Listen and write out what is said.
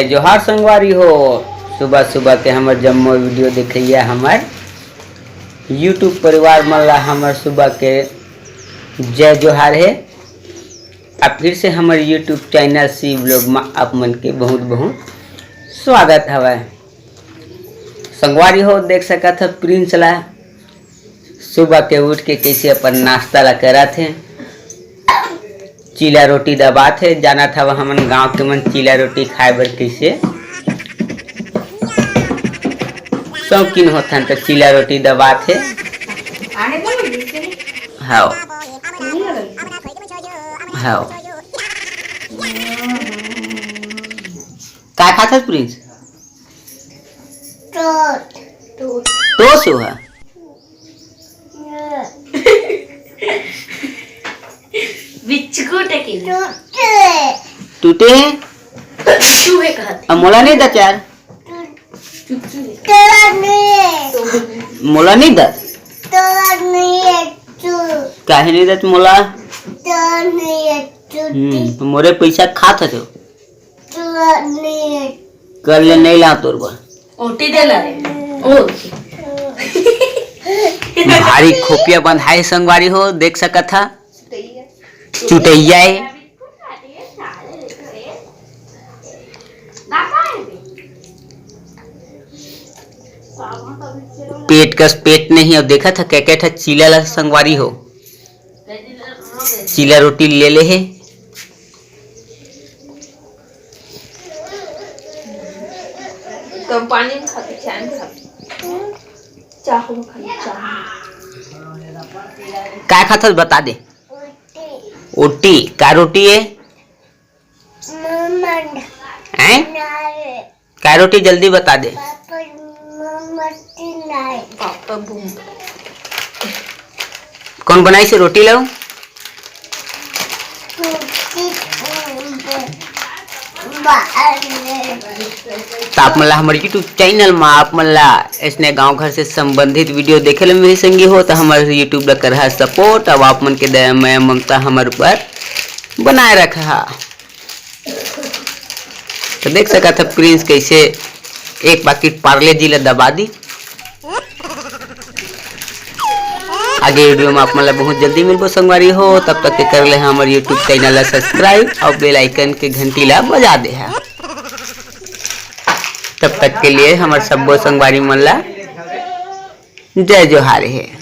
जोहार संगवारी हो। सुबह सुबह के हमर जम्मो वीडियो देखिए हमार यूट्यूब परिवार मल्ला हमार सुबह के जय जोहार है। अब फिर से हमारे यूट्यूब चैनल सी ब्लॉग में आप मन के बहुत बहुत स्वागत हवा। संगवारी हो देख सका था प्रिंस ला सुबह के उठ के कैसे अपन नाश्ता ला करा थे। चीला रोटी दबात है, जाना था वह हमन गांव के मन चीला रोटी खाए बर कैसे शौकीन होथन तो चीला रोटी दबात है। हाँ हाँ क्या खाता प्रिंस? टोस्ट हुआ टूटे मोला नहीं दा चार मोला नहीं दा काहे नहीं दत मोला मोरे पैसा खाता तो कर ले नहीं ला तोर बा ओटी दे ला रे भारी खोपिया बंधाए संगवारी हो देख सका था चुटैया है। पेट कस पेट नहीं अब देखा था क्या क्या था चीला ला संगवारी हो चीला रोटी ले ले है। तो पानी में खाते चाय में खाते चाहू में खाते चाह क्या खाता बता दे। ओटी क्या रोटी है? हैं? क्या रोटी जल्दी बता दे। कौन बनाई से रोटी लाऊं? तो आप मला हमारे यूट्यूब चैनल में आप मला इसने गांव घर से संबंधित वीडियो देखे ले मेरे संगी हो तो हमारे यूट्यूब ला कर सपोर्ट। अब आप मन के दया में ममता हमारे पर बनाए रखा। तो देख सका था प्रिंस कैसे एक पैकेट पार्ले जी ला दबा दी। आगे वीडियो में आप मतलब बहुत जल्दी मिलबो संगवारी हो। तब तक के कर ले हमारे यूट्यूब चैनल ला सब्सक्राइब और बेल आइकन के घंटी ला बजा दे है। तब तक के लिए हमारे सब्बो संगवारी मन ला जय जोहार है।